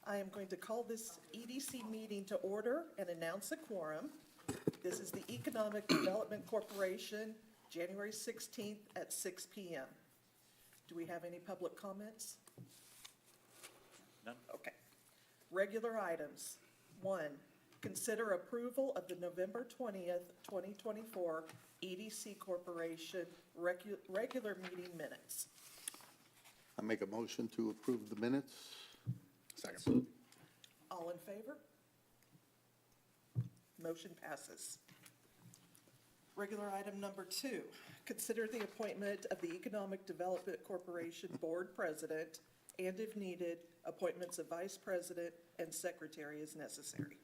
I am going to call this EDC meeting to order and announce a quorum. This is the Economic Development Corporation, January 16th at 6 p.m. Do we have any public comments? None. Okay. Regular items. 1, consider approval of the November 20th, 2024 EDC Corporation regular meeting minutes. I make a motion to approve the minutes. Second. All in favor? Motion passes. Regular item number 2, consider the appointment of the Economic Development Corporation Board President, and if needed, appointments of Vice President and Secretary as necessary.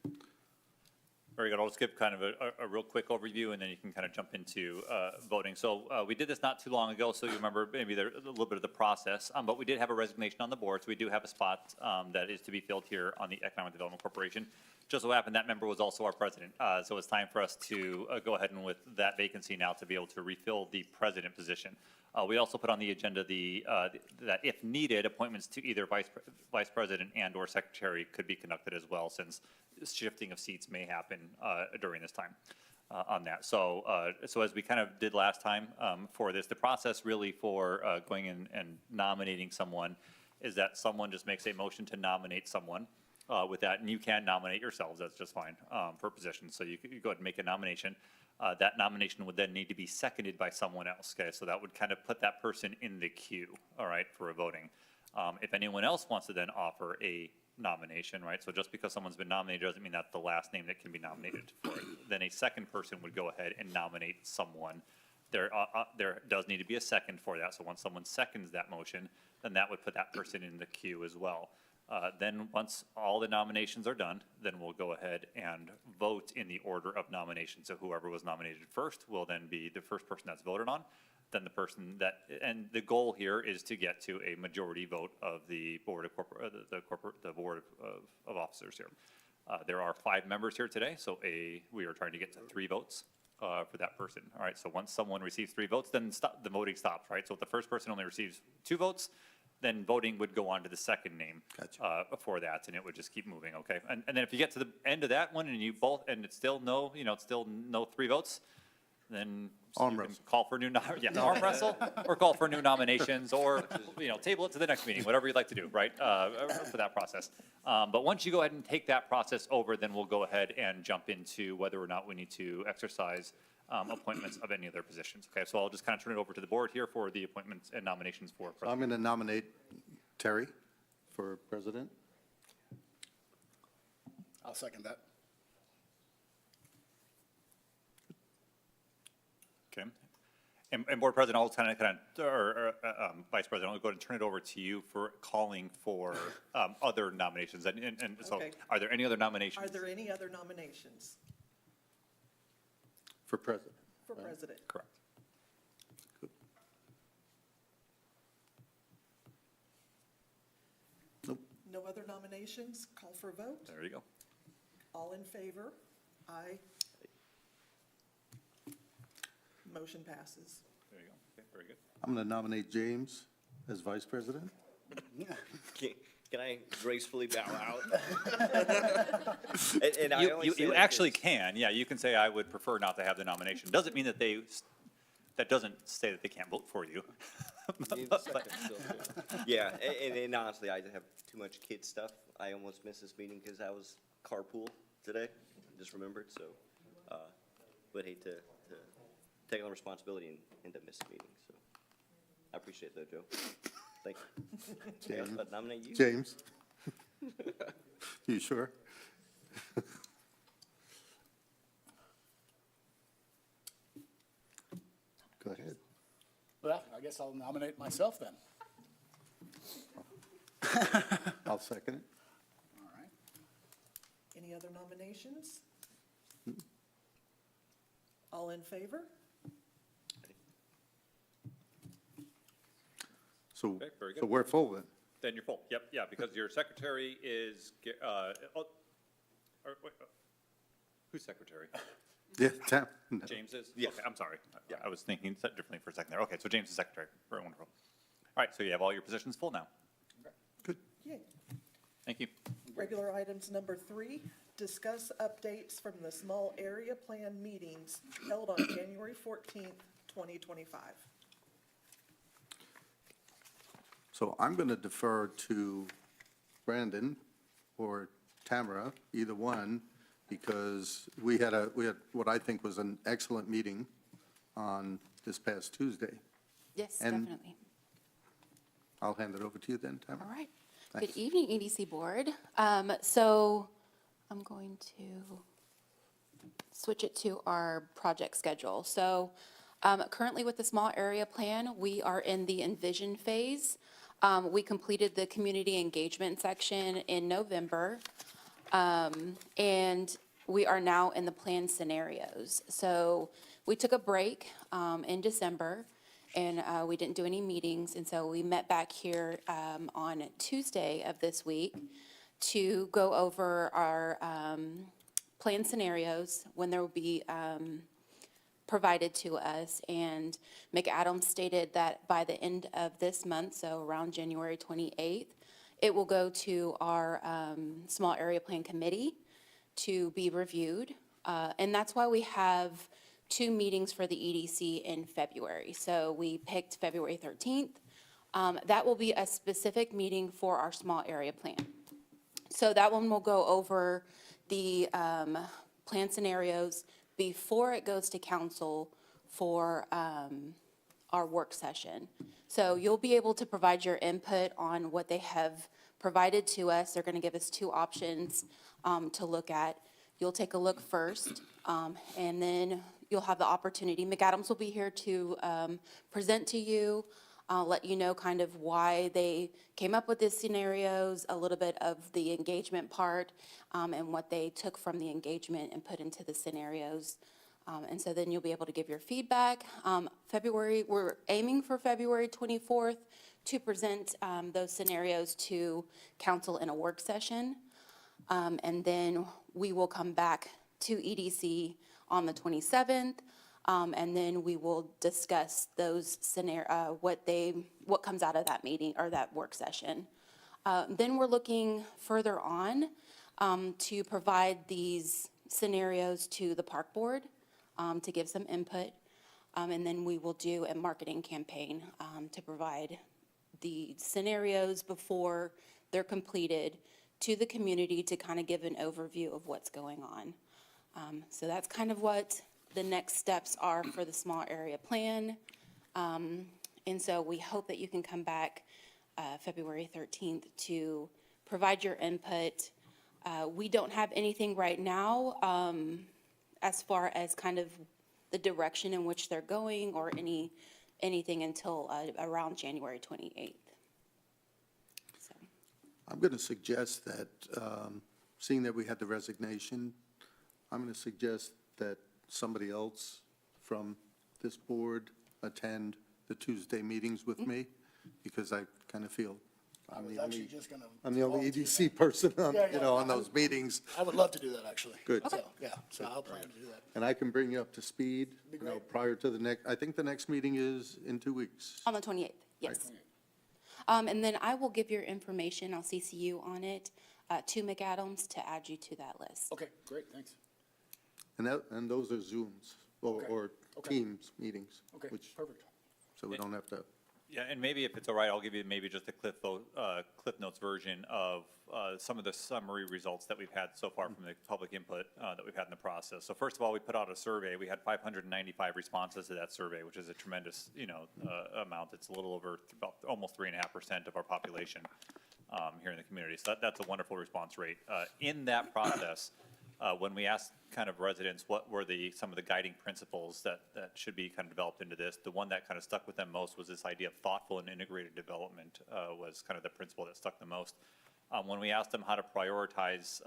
Very good. I'll just give kind of a real quick overview, and then you can kind of jump into voting. So we did this not too long ago, so you remember maybe a little bit of the process, but we did have a resignation on the board, so we do have a spot that is to be filled here on the Economic Development Corporation. Just so happened that member was also our president, so it's time for us to go ahead and with that vacancy now to be able to refill the president position. We also put on the agenda that if needed, appointments to either vice president and or secretary could be conducted as well, since shifting of seats may happen during this time on that. So as we kind of did last time for this, the process really for going in and nominating someone is that someone just makes a motion to nominate someone with that, and you can nominate yourselves. That's just fine for positions. So you go ahead and make a nomination. That nomination would then need to be seconded by someone else, okay? So that would kind of put that person in the queue, all right, for a voting. If anyone else wants to then offer a nomination, right? So just because someone's been nominated doesn't mean that's the last name that can be nominated for it. Then a second person would go ahead and nominate someone. There does need to be a second for that. So once someone seconds that motion, then that would put that person in the queue as well. Then once all the nominations are done, then we'll go ahead and vote in the order of nomination. So whoever was nominated first will then be the first person that's voted on. Then the person that, and the goal here is to get to a majority vote of the board of the board of officers here. There are 5 members here today, so we are trying to get to 3 votes for that person. All right, so once someone receives 3 votes, then the voting stops, right? So if the first person only receives 2 votes, then voting would go on to the second name. Gotcha. For that, and it would just keep moving, okay? And then if you get to the end of that one and you both, and it's still no, it's still no 3 votes, then Arm you can wrestle. call for new, arm wrestle, or call for new nominations, or, table it to the next meeting, whatever you'd like to do, right, for that process. But once you go ahead and take that process over, then we'll go ahead and jump into whether or not we need to exercise appointments of any other positions. Okay, so I'll just kind of turn it over to the board here for the appointments and nominations for I'm president. going to nominate Terry for president. I'll second that. Okay. And board president, I'll kind of, or vice president, I'll go ahead and turn it over to you for calling for other nominations. And so, Okay. are there any other nominations? Are there any other nominations For president. for president? Correct. Nope. No other nominations? Call for a vote? There you go. All in favor? Aye. Motion passes. There you go. Okay, very good. I'm going to nominate James as vice president. Can I gracefully bow out? and I only say You that actually 'cause- can, yeah, you can say, I would prefer not to have the nomination. Doesn't mean that that doesn't say that they can't vote for you. Yeah, and honestly, I have too much kid stuff. I almost missed this meeting because I was carpool today. I just remembered, so, would hate to take on the responsibility and end up missing meetings, so. I appreciate that, Joe. Thank you. James. But nominate you? James. You sure? Go ahead. Well, I guess I'll nominate myself then. I'll second it. All right. Any other nominations? All in favor? Okay, very good. So we're full then. Then you're full, yep, yeah, because your secretary is, who's secretary? Yeah, no. James is? Yes. Okay, I'm sorry. Yeah, I was thinking differently for a second there. Okay, so James is secretary. Very wonderful. All right, so you have all your positions full now. Good. Yay. Thank you. Regular items number 3, discuss updates from the small area plan meetings held on January 14th, 2025. So I'm going to defer to Brandon or Tamara, either one, because we had what I think was an excellent meeting on this past Tuesday. Yes, And- definitely. I'll hand it over to you then, Tamara. All right. Thanks. Good evening, EDC Board. So I'm going to switch it to our project schedule. So currently with the small area plan, we are in the envision phase. We completed the community engagement section in November. And we are now in the plan scenarios. So we took a break in December, and we didn't do any meetings. And so we met back here on Tuesday of this week to go over our plan scenarios when there will be provided to us. And McAdams stated that by the end of this month, so around January 28th, it will go to our small area plan committee to be reviewed. And that's why we have 2 meetings for the EDC in February. So we picked February 13th. That will be a specific meeting for our small area plan. So that one will go over the plan scenarios before it goes to council for our work session. So you'll be able to provide your input on what they have provided to us. They're going to give us 2 options to look at. You'll take a look first, and then you'll have the opportunity. McAdams will be here to present to you, let you know kind of why they came up with these scenarios, a little bit of the engagement part, and what they took from the engagement and put into the scenarios. And so then you'll be able to give your feedback. We're aiming for February 24th to present those scenarios to council in a work session. And then we will come back to EDC on the 27th. And then we will discuss those what comes out of that meeting or that work session. Then we're looking further on to provide these scenarios to the park board to give some input. And then we will do a marketing campaign to provide the scenarios before they're completed to the community to kind of give an overview of what's going on. So that's kind of what the next steps are for the small area plan. And so we hope that you can come back February 13th to provide your input. We don't have anything right now as far as kind of the direction in which they're going or anything until around January 28th. So. I'm going to suggest that, seeing that we had the resignation, I'm going to suggest that somebody else from this board attend the Tuesday meetings with me, because I kind of feel I I'm was the actually only, just gonna. I'm the only volunteer EDC person on, Yeah, yeah, on yeah. those meetings. that. I would love to do that, actually. Good. So, yeah, so I'll plan to do that. And I can bring you up to speed, Be you know, great. prior to the next, I think the next meeting is in 2 weeks. On the 28th, yes. And then I will give your information, I'll CC you on it, to McAdams to add you to that list. Okay, great, thanks. And those are Zooms Okay. or Okay. Teams meetings. Okay, which- perfect. So we don't have to, Yeah, and maybe if it's all right, I'll give you maybe just a Cliff Notes version of some of the summary results that we've had so far from the public input that we've had in the process. So first of all, we put out a survey. We had 595 responses to that survey, which is a tremendous, amount. It's a little over about almost 3.5% of our population here in the community. So that's a wonderful response rate. In that process, when we asked kind of residents what were some of the guiding principles that should be kind of developed into this, the one that kind of stuck with them most was this idea of thoughtful and integrated development was kind of the principle that stuck the most. When we asked them how to prioritize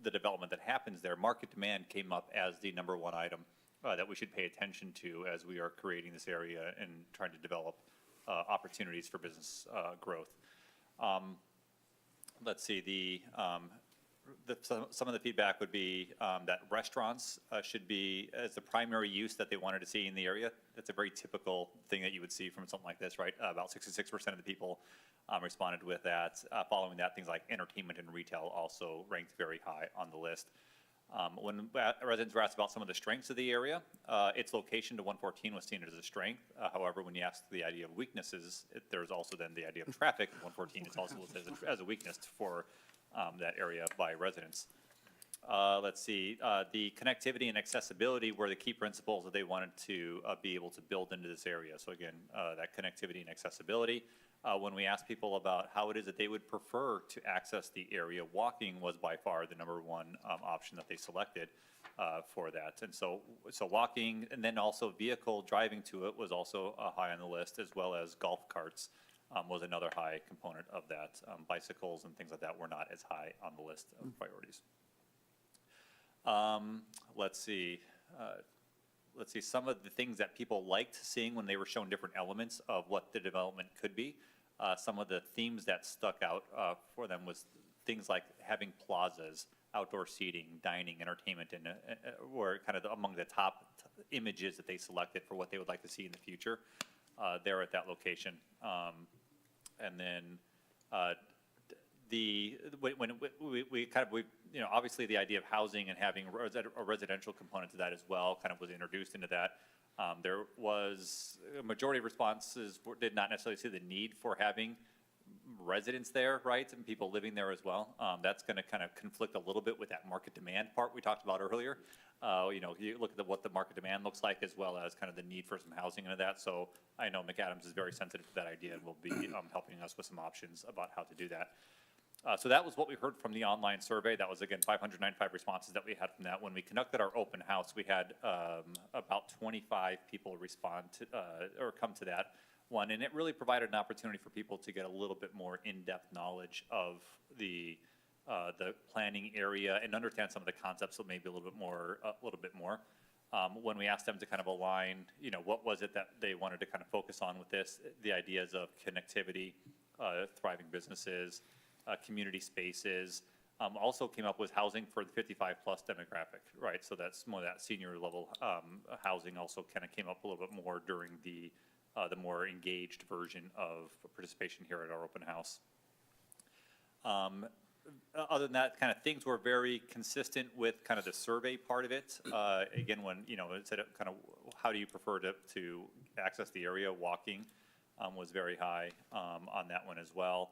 the development that happens there, market demand came up as the #1 item that we should pay attention to as we are creating this area and trying to develop opportunities for business growth. Let's see, some of the feedback would be that restaurants should be as the primary use that they wanted to see in the area that's a very typical thing that you would see from something like this, right? About 66% of the people responded with that. Following that, things like entertainment and retail also ranked very high on the list. When residents were asked about some of the strengths of the area, its location to 114 was seen as a strength. However, when you ask the idea of weaknesses, there's also then the idea of traffic. 114 is also listed as a weakness for that area by residents. Let's see, the connectivity and accessibility were the key principles that they wanted to be able to build into this area. So again, that connectivity and accessibility. When we asked people about how it is that they would prefer to access the area, walking was by far the number one option that they selected for that. And so walking, and then also vehicle driving to it was also high on the list, as well as golf carts was another high component of that. Bicycles and things like that were not as high on the list of priorities. Let's see. Some of the things that people liked seeing when they were shown different elements of what the development could be. Some of the themes that stuck out for them was things like having plazas, outdoor seating, dining, entertainment, and were kind of among the top images that they selected for what they would like to see in the future there at that location. And then when we obviously the idea of housing and having a residential component to that as well kind of was introduced into that. There was a majority of responses did not necessarily see the need for having residents there, right, and people living there as well. That's going to kind of conflict a little bit with that market demand part we talked about earlier. You look at what the market demand looks like as well as kind of the need for some housing into that. So I know McAdams is very sensitive to that idea and will be helping us with some options about how to do that. So that was what we heard from the online survey. That was, again, 595 responses that we had from that. When we conducted our open house, we had about 25 people respond to, or come to that one. And it really provided an opportunity for people to get a little bit more in-depth knowledge of the planning area and understand some of the concepts so maybe a little bit more. When we asked them to kind of align, what was it that they wanted to kind of focus on with this, the ideas of connectivity, thriving businesses, community spaces, also came up with housing for the 55 plus demographic, right? So that's more that senior level housing also kind of came up a little bit more during the more engaged version of participation here at our open house. Other than that, kind of things were very consistent with kind of the survey part of it. Again, when, it said kind of how do you prefer to access the area, walking was very high on that one as well.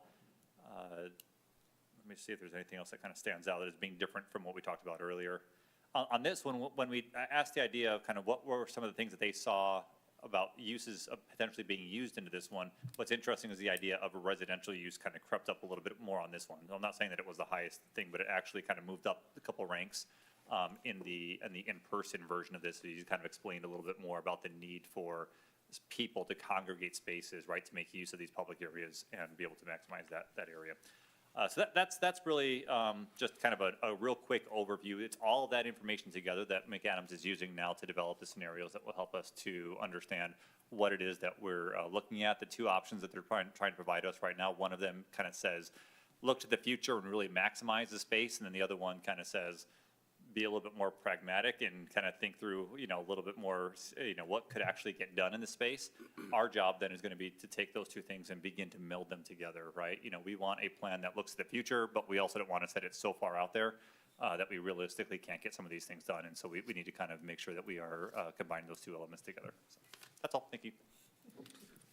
Let me see if there's anything else that kind of stands out as being different from what we talked about earlier. On this one, when we asked the idea of kind of what were some of the things that they saw about uses of potentially being used into this one, what's interesting is the idea of a residential use kind of crept up a little bit more on this one. I'm not saying that it was the highest thing, but it actually kind of moved up a couple ranks in the in-person version of this. So you kind of explained a little bit more about the need for people to congregate spaces, right, to make use of these public areas and be able to maximize that area. So that's really just kind of a real quick overview. It's all of that information together that McAdams is using now to develop the scenarios that will help us to understand what it is that we're looking at. The two options that they're trying to provide us right now, one of them kind of says, look to the future and really maximize the space, and then the other one kind of says, be a little bit more pragmatic and kind of think through, a little bit more, what could actually get done in the space. Our job then is going to be to take those two things and begin to meld them together, right? We want a plan that looks to the future, but we also don't want to set it so far out there that we realistically can't get some of these things done. And so we need to kind of make sure that we are combining those two elements together. So that's all. Thank you.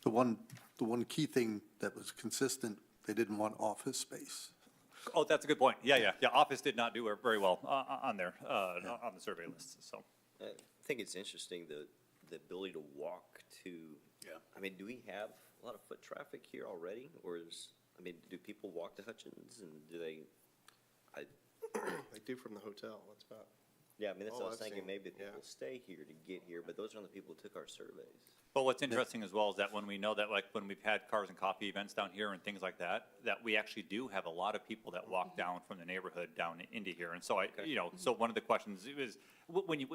The one key thing that was consistent, they didn't want office space. Oh, that's a good point. Yeah. Office did not do very well on there, on the survey list, so. I think it's interesting, the ability to walk to, I mean, do we have a lot of foot traffic here already? Or do people walk to Hutchins and do they, They do from the hotel, that's about. yeah, I mean, that's what I was I've thinking, seen, maybe yeah. people stay here to get here, but those are the people who took our surveys. But what's interesting as well is that when we know that, like, when we've had cars and coffee events down here and things like that, that we actually do have a lot of people that walk down from the neighborhood down into here. And so so one of the questions was,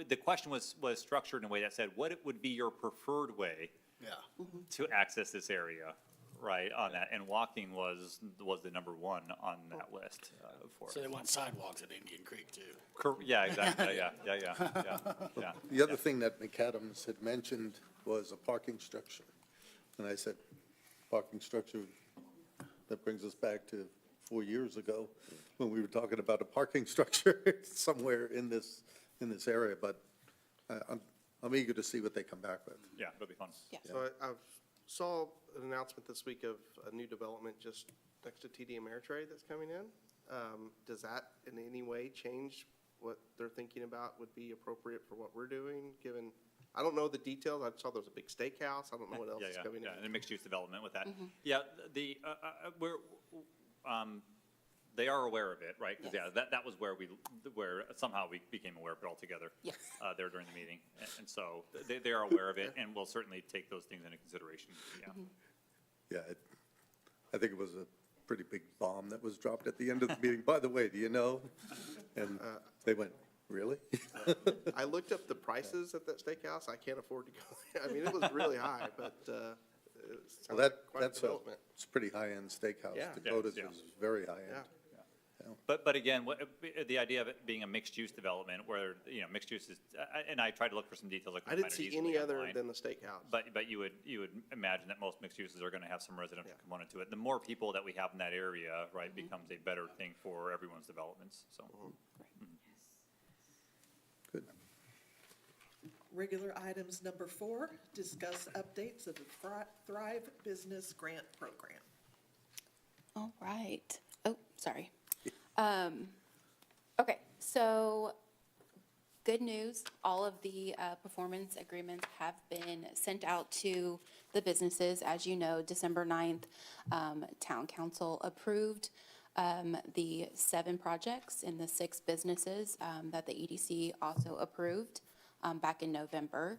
the question was structured in a way that said, what it would be your preferred way Yeah. to access this area, right, on that, and walking was the number one on that list for So they us. want sidewalks at Indian Creek too. Yeah, exactly, yeah. The other thing that McAdams had mentioned was a parking structure. And I said, parking structure, that brings us back to 4 years ago when we were talking about a parking structure somewhere in this area. But I'm eager to see what they come back with. Yeah, it'll be fun. Yes. So I saw an announcement this week of a new development just next to TD Ameritrade that's coming in. Does that in any way change what they're thinking about would be appropriate for what we're doing, given, I don't know the details. I saw there was a big steakhouse. I don't know what else is coming in. Yeah, and a mixed-use development with that. Yeah, they are aware of it, right? Because, Yes. that was where somehow we became aware of it altogether. Yes. There during the meeting. And so they are aware of it, and we'll certainly take those things into consideration, yeah. Yeah, I think it was a pretty big bomb that was dropped at the end of the meeting. By the way, do you know? And they went, really? I looked up the prices at that steakhouse. I can't afford to go there. I mean, it was really high, but Well, it sounds like quite a that's development. it's a pretty high-end steakhouse. Yeah. Dakota's Yeah. is very high-end. Yeah. But again, the idea of it being a mixed-use development where, mixed use is, and I tried to look for some details. I didn't see any other than the steakhouse. But you would imagine that most mixed uses are gonna have some residential Yeah. component to it. The more people that we have in that area, right, becomes a better thing for everyone's developments, so. Good. Regular items number 4, discuss updates of the Thrive Business Grant Program. All right. Oh, sorry. Okay, so good news, all of the performance agreements have been sent out to the businesses. As you know, December 9th, Town Council approved the 7 projects and the 6 businesses that the EDC also approved back in November.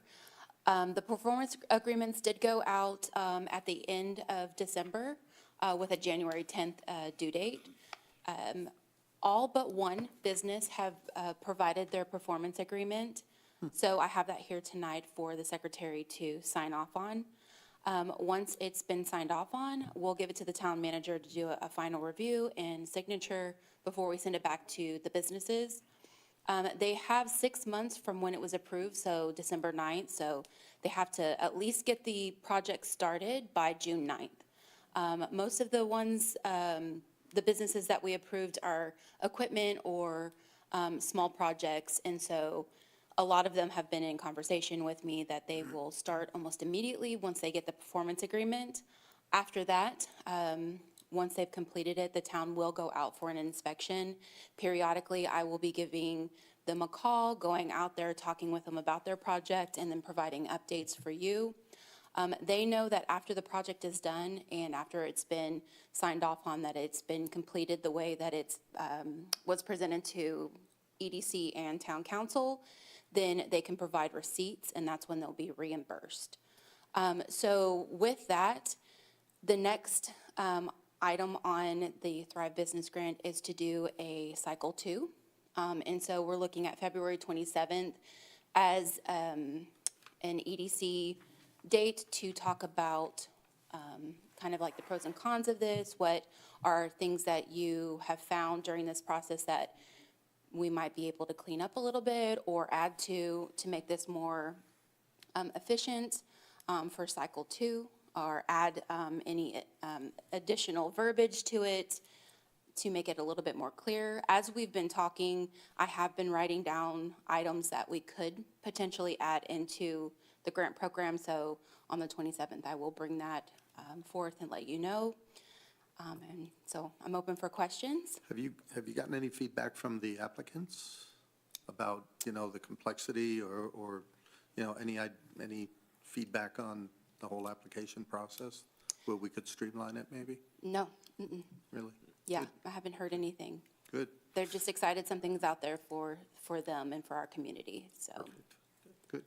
The performance agreements did go out at the end of December with a January 10th due date. All but one business have provided their performance agreement. So I have that here tonight for the secretary to sign off on. Once it's been signed off on, we'll give it to the town manager to do a final review and signature before we send it back to the businesses. They have 6 months from when it was approved, so December 9th, so they have to at least get the project started by June 9th. Most of the ones, the businesses that we approved are equipment or small projects, and so a lot of them have been in conversation with me that they will start almost immediately once they get the performance agreement. After that, once they've completed it, the town will go out for an inspection. Periodically, I will be giving them a call, going out there, talking with them about their project, and then providing updates for you. They know that after the project is done and after it's been signed off on, that it's been completed the way that it's was presented to EDC and Town Council, then they can provide receipts, and that's when they'll be reimbursed. So with that, the next item on the Thrive Business Grant is to do a cycle 2. And so we're looking at February 27th as an EDC date to talk about kind of like the pros and cons of this, what are things that you have found during this process that we might be able to clean up a little bit or add to make this more efficient for cycle 2, or add any additional verbiage to it to make it a little bit more clear. As we've been talking, I have been writing down items that we could potentially add into the grant program, so on the 27th, I will bring that forth and let you know. And so I'm open for questions. Have you gotten any feedback from the applicants about, the complexity or any feedback on the whole application process? Where we could streamline it, maybe? No, Really? yeah, I haven't heard anything. Good. They're just excited something's out there for them and for our community, so. Good.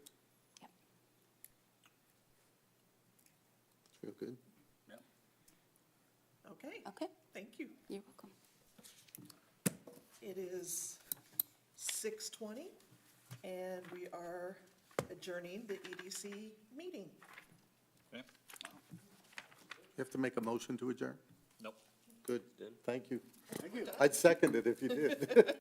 Yep. Feel good? Okay, Okay, thank you. you're welcome. It is 6:20, and we are adjourning the EDC meeting. Okay. You have to make a motion to adjourn? Nope. Good, thank you. I'd second it if you did.